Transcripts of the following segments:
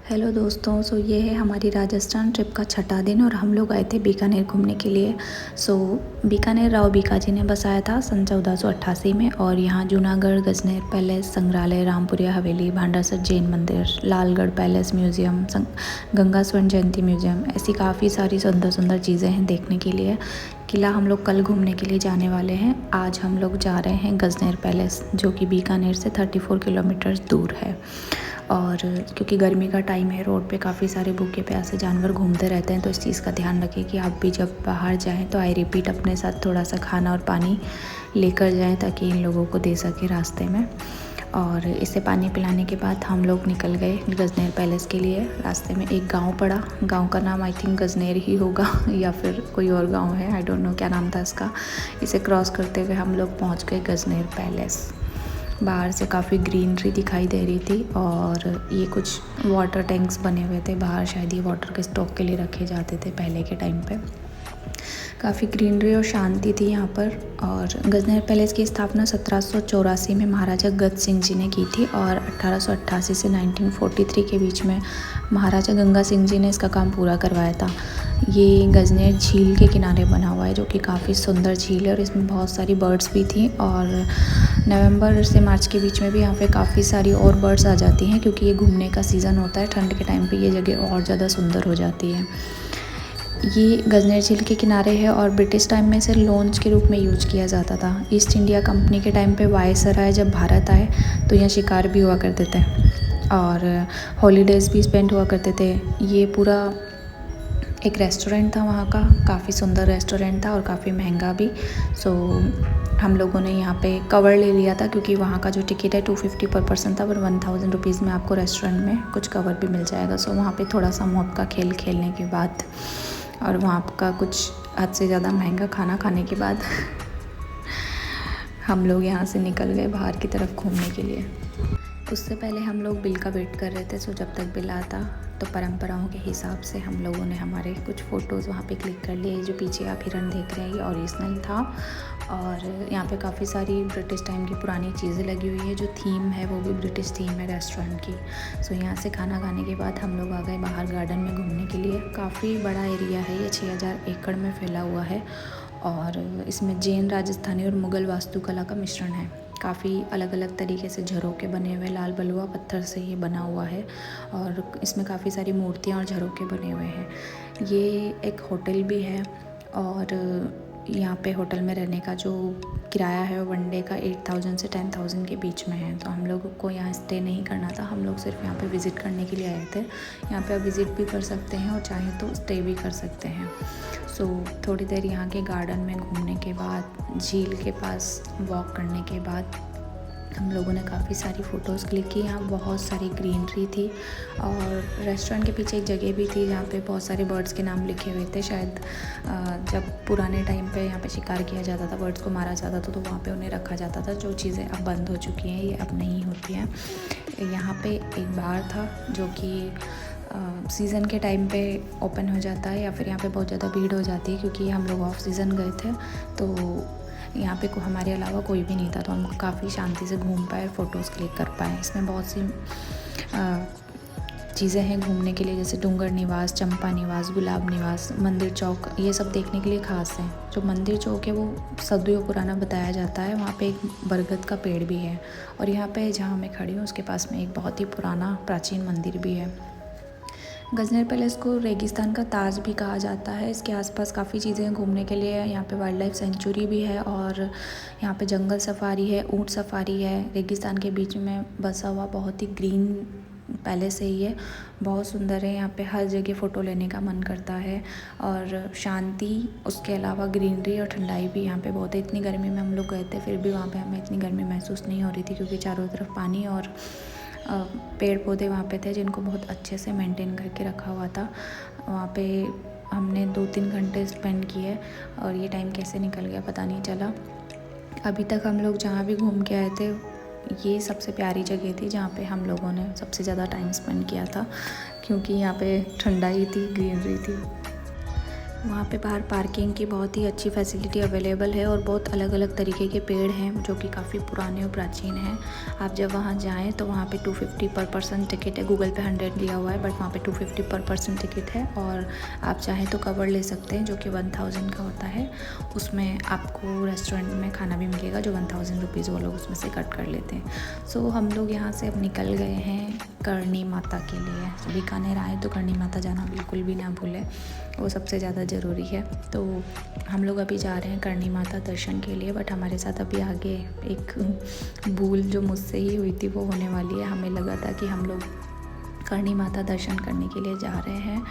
Hello दोस्तों, ये है हमारी राजस्थान ट्रिप का छठा दिन और हम लोग आए थे बीकानेर घूमने के लिए। बीकानेर राव बीकाजी ने बसाया था सन 1488 में और यहाँ जूनागढ़, गजनेर पैलेस, संग्रहालय, रामपुरिया हवेली, भांडासर जैन मंदिर, लालगढ़ पैलेस म्यूज़ियम, गंगा स्वर्ण जयंती म्यूज़ियम, ऐसी काफ़ी सारी सुंदर सुंदर चीज़ें हैं देखने के लिए। किला हम लोग कल घूमने के लिए जाने वाले हैं। आज हम लोग जा रहे हैं गजनेर पैलेस, जो कि बीकानेर से 34 किलोमीटर दूर है। और क्योंकि गर्मी का टाइम है, रोड पे काफ़ी सारे भूखे प्यासे जानवर घूमते रहते हैं, तो इस चीज़ का ध्यान रखें कि आप भी जब बाहर जाएं तो आई रिपीट अपने साथ थोड़ा सा खाना और पानी लेकर जाएं ताकि इन लोगों को दे सके रास्ते में। और इसे पानी पिलाने के बाद हम लोग निकल गए गजनेर पैलेस के लिए। रास्ते में एक गांव पड़ा, गांव का नाम आई थिंक गजनेर ही होगा या फिर कोई और गांव है, आई डोंट नो क्या नाम था इसका। इसे क्रॉस करते हुए हम लोग पहुंच गए गजनेर पैलेस। बाहर से काफ़ी ग्रीनरी दिखाई दे रही थी और ये कुछ वाटर टैंक्स बने हुए थे बाहर, शायद ये वाटर के स्टॉक के लिए रखे जाते थे पहले के टाइम पे। काफ़ी ग्रीनरी और शांति थी यहाँ पर। और गजनेर पैलेस की स्थापना 1784 में महाराजा गज सिंह जी ने की थी और 1888 से 1943 के बीच में महाराजा गंगा सिंह जी ने इसका काम पूरा करवाया था। ये गजनेर झील के किनारे बना हुआ है, जो कि काफ़ी सुंदर झील है और इसमें बहुत सारी बर्ड्स भी थी। और नवंबर से मार्च के बीच में भी यहाँ पे काफ़ी सारी और बर्ड्स आ जाती हैं, क्योंकि ये घूमने का सीज़न होता है। ठंड के टाइम पे ये जगह और ज़्यादा सुंदर हो जाती है। ये गजनेर झील के किनारे है और ब्रिटिश टाइम में इसे लॉन्च के रूप में यूज किया जाता था। ईस्ट इंडिया कंपनी के टाइम पे वायसराय जब भारत आए तो यहाँ शिकार भी हुआ करते थे और हॉलीडेज़ भी स्पेंड हुआ करते थे। ये पूरा एक रेस्टोरेंट था वहाँ का, काफ़ी सुंदर रेस्टोरेंट था और काफ़ी महंगा भी। हम लोगों ने यहाँ पे कवर ले लिया था, क्योंकि वहाँ का जो टिकट है 250 पर पर्सन था, पर 1000 रुपीज़ में आपको रेस्टोरेंट में कुछ कवर भी मिल जाएगा। वहाँ पे थोड़ा सा मौत का खेल खेलने के बाद और वहाँ का कुछ हद से ज़्यादा महंगा खाना खाने के बाद हम लोग यहाँ से निकल गए बाहर की तरफ घूमने के लिए। उससे पहले हम लोग बिल का वेट कर रहे थे, जब तक बिल आता तो परंपराओं के हिसाब से हम लोगों ने हमारे कुछ फ़ोटोज़ वहाँ पे क्लिक कर लिए। जो पीछे आप हिरन देख रहे हैं ये ओरिजिनल था और यहाँ पे काफ़ी सारी ब्रिटिश टाइम की पुरानी चीज़ें लगी हुई है। जो थीम है वो भी ब्रिटिश थीम है रेस्टोरेंट की। यहाँ से खाना खाने के बाद हम लोग आ गए बाहर गार्डन में घूमने के लिए। काफ़ी बड़ा एरिया है ये, 6000 एकड़ में फैला हुआ है और इसमें जैन, राजस्थानी और मुग़ल वास्तुकला का मिश्रण है। काफ़ी अलग अलग तरीके से झरोके बने हुए, लाल बलुआ पत्थर से ये बना हुआ है और इसमें काफ़ी सारी मूर्तियाँ और झरोके बने हुए हैं। ये एक होटल भी है और यहाँ पे होटल में रहने का जो किराया है वो वन डे का 8000 से 10000 के बीच में है। तो हम लोगों को यहाँ स्टे नहीं करना था, हम लोग सिर्फ यहाँ पे विज़िट करने के लिए आए थे। यहाँ पे आप विज़िट भी कर सकते हैं और चाहें तो स्टे भी कर सकते हैं। थोड़ी देर यहाँ के गार्डन में घूमने के बाद, झील के पास वॉक करने के बाद हम लोगों ने काफ़ी सारी फ़ोटोज़ क्लिक की। यहाँ बहुत सारी ग्रीनरी थी और रेस्टोरेंट के पीछे एक जगह भी थी जहाँ पे बहुत सारे बर्ड्स के नाम लिखे हुए थे। शायद जब पुराने टाइम पे यहाँ पे शिकार किया जाता था, बर्ड्स को मारा जाता था, तो वहाँ पे उन्हें रखा जाता था। जो चीज़ें अब बंद हो चुकी हैं, ये अब नहीं होती हैं। यहाँ पे एक बार था जो कि सीज़न के टाइम पे ओपन हो जाता है या फिर यहाँ पे बहुत ज़्यादा भीड़ हो जाती है, क्योंकि हम लोग ऑफ सीज़न गए थे तो यहाँ पे हमारे अलावा कोई भी नहीं था, तो हम काफ़ी शांति से घूम पाए, फ़ोटोज़ क्लिक कर पाए। इसमें बहुत सी चीज़ें हैं घूमने के लिए, जैसे डूंगर निवास, चंपा निवास, गुलाब निवास, मंदिर चौक, ये सब देखने के लिए ख़ास है। जो मंदिर चौक है वो सदियों पुराना बताया जाता है। वहाँ पे एक बरगद का पेड़ भी है और यहाँ पे जहाँ मैं खड़ी हूँ उसके पास में एक बहुत ही पुराना प्राचीन मंदिर भी है। गजनेर पैलेस को रेगिस्तान का ताज भी कहा जाता है। इसके आसपास काफ़ी चीज़ें हैं घूमने के लिए। यहाँ पे वाइल्ड लाइफ सेंचुरी भी है और यहाँ पे जंगल सफारी है, ऊंट सफारी है। रेगिस्तान के बीच में बसा हुआ बहुत ही ग्रीन पैलेस है ये, बहुत सुंदर है। यहाँ पे हर जगह फ़ोटो लेने का मन करता है और शांति, उसके अलावा ग्रीनरी और ठंडाई भी यहाँ पे बहुत है। इतनी गर्मी में हम लोग गए थे, फिर भी वहाँ पे हमें इतनी गर्मी महसूस नहीं हो रही थी, क्योंकि चारों तरफ पानी और पेड़ पौधे वहाँ पे थे जिनको बहुत अच्छे से मेंटेन करके रखा हुआ था। वहाँ पे हमने 2-3 घंटे स्पेंड किए और ये टाइम कैसे निकल गया पता नहीं चला। अभी तक हम लोग जहाँ भी घूम के आए थे, ये सबसे प्यारी जगह थी जहाँ पे हम लोगों ने सबसे ज़्यादा टाइम स्पेंड किया था, क्योंकि यहाँ पे ठंडाई थी, ग्रीनरी थी। वहाँ पे बाहर पार्किंग की बहुत ही अच्छी फैसिलिटी अवेलेबल है और बहुत अलग अलग तरीके के पेड़ हैं जो कि काफ़ी पुराने और प्राचीन हैं। आप जब वहाँ जाएँ तो वहाँ पे 250 पर पर्सन टिकट है। गूगल पे 100 लिया हुआ है बट वहाँ पे 250 पर पर्सन टिकट है। और आप चाहें तो कवर ले सकते हैं जो कि 1000 का होता है। उसमें आपको रेस्टोरेंट में खाना भी मिलेगा जो 1000 रुपीज़ वो लोग उसमें से कट कर लेते हैं। सो हम लोग यहाँ से अब निकल गए हैं करणी माता के लिए। बीकानेर आए तो करणी माता जाना बिल्कुल भी ना भूलें, वो सबसे ज़्यादा ज़रूरी है। तो हम लोग अभी जा रहे हैं करणी माता दर्शन के लिए, बट हमारे साथ अभी आगे एक भूल जो मुझसे ही हुई थी वो होने वाली है। हमें लगा था कि हम लोग करणी माता दर्शन करने के लिए जा रहे हैं,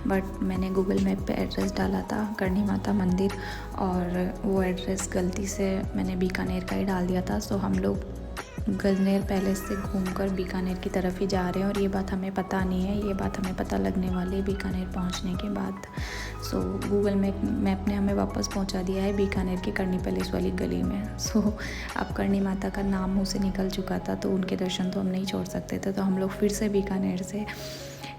बट मैंने गूगल मैप पे एड्रेस डाला था करणी माता मंदिर और वो एड्रेस गलती से मैंने बीकानेर का ही डाल दिया था। सो हम लोग गजनेर पैलेस से घूमकर बीकानेर की तरफ ही जा रहे हैं और ये बात हमें पता नहीं है। ये बात हमें पता लगने वाली है बीकानेर पहुंचने के बाद। सो गूगल मैप ने हमें वापस पहुंचा दिया है बीकानेर की करणी पैलेस वाली गली में। सो अब करणी माता का नाम मुँह से निकल चुका था तो उनके दर्शन तो हम नहीं छोड़ सकते थे। तो हम लोग फिर से बीकानेर से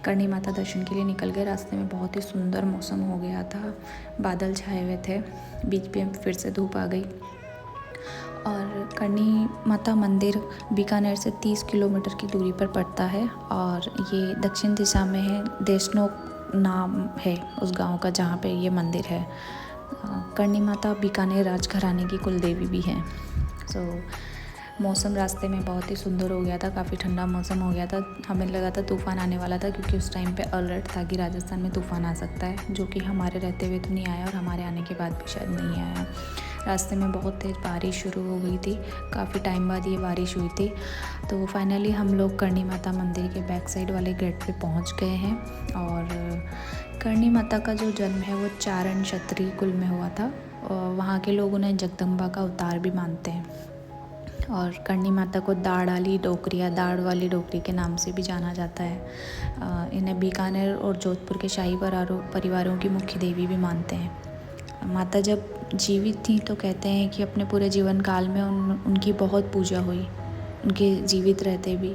करणी माता दर्शन के लिए निकल गए। रास्ते में बहुत ही सुंदर मौसम हो गया था, बादल छाए हुए थे, बीच में फिर से धूप आ गई। और करणी माता मंदिर बीकानेर से 30 किलोमीटर की दूरी पर पड़ता है और ये दक्षिण दिशा में है। देशनोक नाम है उस गांव का जहाँ पे ये मंदिर है। करणी माता बीकानेर राजघराने की कुल देवी भी हैं। सो मौसम रास्ते में बहुत ही सुंदर हो गया था, काफ़ी ठंडा मौसम हो गया था। हमें लगा था तूफ़ान आने वाला था क्योंकि उस टाइम पे अलर्ट था कि राजस्थान में तूफ़ान आ सकता है, जो कि हमारे रहते हुए तो नहीं आया और हमारे आने के बाद भी शायद नहीं आया। रास्ते में बहुत तेज़ बारिश शुरू हो गई थी, काफ़ी टाइम बाद ये बारिश हुई थी। तो फाइनली हम लोग करणी माता मंदिर के बैक साइड वाले गेट पे पहुंच गए हैं। और करणी माता का जो जन्म है वो चारण क्षत्रिय कुल में हुआ था। वहाँ के लोग उन्हें जगदम्बा का अवतार भी मानते हैं। और करणी माता को दाढ़ वाली डोकरी या दाढ़ वाली डोकरी के नाम से भी जाना जाता है। इन्हें बीकानेर और जोधपुर के शाही परिवारों की मुख्य देवी भी मानते हैं। माता जब जीवित थी तो कहते हैं कि अपने पूरे जीवन काल में उनकी बहुत पूजा हुई, उनके जीवित रहते भी।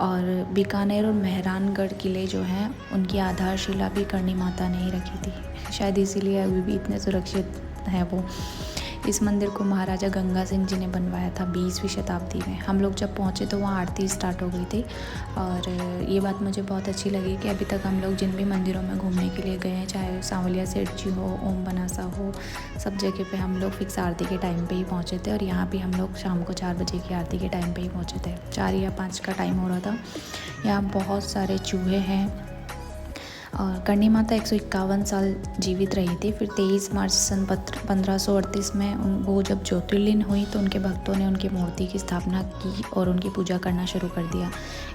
और बीकानेर और मेहरानगढ़ किले जो हैं उनकी आधारशिला भी करणी माता ने ही रखी थी। शायद इसीलिए अभी भी इतने सुरक्षित है वो। इस मंदिर को महाराजा गंगा सिंह जी ने बनवाया था 20वीं शताब्दी में। हम लोग जब पहुँचे तो वहाँ आरती स्टार्ट हो गई थी। और ये बात मुझे बहुत अच्छी लगी कि अभी तक हम लोग जिन भी मंदिरों में घूमने के लिए गए हैं, चाहे सांवलिया सेठ जी हो, ओम बनासा हो, सब जगह पे हम लोग फिक्स आरती के टाइम पे ही पहुँचे थे। और यहाँ भी हम लोग शाम को 4 बजे की आरती के टाइम पे ही पहुँचे थे। 4 या 5 का टाइम हो रहा था। यहाँ बहुत सारे चूहे हैं। और करणी माता 151 साल जीवित रही थी। फिर 23 मार्च सन 1538 में वो जब ज्योतिर्लिंग हुई तो उनके भक्तों ने उनकी मूर्ति की स्थापना की और उनकी पूजा करना शुरू कर दिया।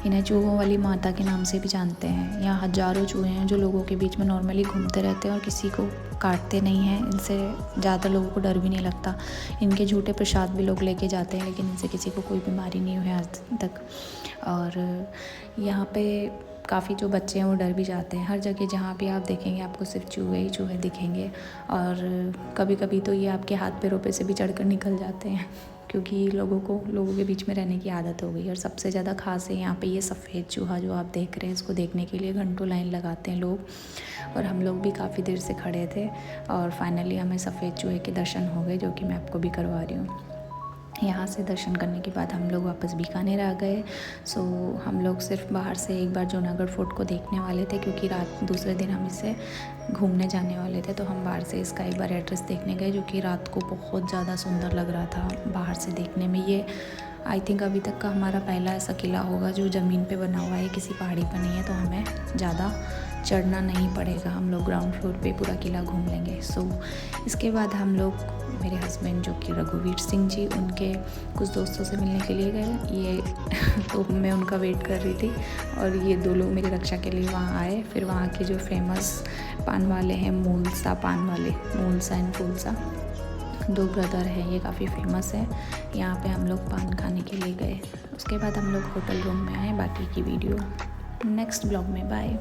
इन्हें चूहों वाली माता के नाम से भी जानते हैं। यहाँ हजारों चूहे हैं जो लोगों के बीच में नॉर्मली घूमते रहते हैं और किसी को काटते नहीं हैं। इनसे ज़्यादा लोगों को डर भी नहीं लगता। इनके झूठे प्रसाद भी लोग लेके जाते हैं, लेकिन इनसे किसी को कोई बीमारी नहीं हुई आज तक। और यहाँ पे काफ़ी जो बच्चे हैं वो डर भी जाते हैं। हर जगह जहाँ भी आप देखेंगे आपको सिर्फ चूहे ही चूहे दिखेंगे। और कभी कभी तो ये आपके हाथ पैरों पे से भी चढ़कर निकल जाते हैं क्योंकि लोगों के बीच में रहने की आदत हो गई। और सबसे ज़्यादा खास है यहाँ पे ये सफ़ेद चूहा जो आप देख रहे हैं। इसको देखने के लिए घंटों लाइन लगाते हैं लोग, और हम लोग भी काफ़ी देर से खड़े थे। और फाइनली हमें सफ़ेद चूहे के दर्शन हो गए, जो कि मैं आपको भी करवा रही हूँ। यहाँ से दर्शन करने के बाद हम लोग वापस बीकानेर आ गए। सो हम लोग सिर्फ बाहर से एक बार जूनागढ़ फोर्ट को देखने वाले थे क्योंकि दूसरे दिन हम इसे घूमने जाने वाले थे। तो हम बाहर से इसका एक बार एड्रेस देखने गए, जो कि रात को बहुत ज़्यादा सुंदर लग रहा था बाहर से देखने में। ये आई थिंक अभी तक का हमारा पहला ऐसा किला होगा जो ज़मीन पे बना हुआ है, किसी पहाड़ी पर नहीं है। तो हमें ज़्यादा चढ़ना नहीं पड़ेगा, हम लोग ग्राउंड फ्लोर पे पूरा किला घूम लेंगे। सो इसके बाद हम लोग, मेरे हस्बैंड जो कि रघुवीर सिंह जी, उनके कुछ दोस्तों से मिलने के लिए गए। ये तो मैं उनका वेट कर रही थी और ये 2 लोग मेरी रक्षा के लिए वहाँ आए। फिर वहाँ के जो फेमस पान वाले हैं, मूलसा पान वाले, मूलसा एंड फूलसा, 2 ब्रदर हैं, ये काफ़ी फेमस है। यहाँ पे हम लोग पान खाने के लिए गए। उसके बाद हम लोग होटल रूम में आए। बाकी की वीडियो नेक्स्ट ब्लॉग में। बाय।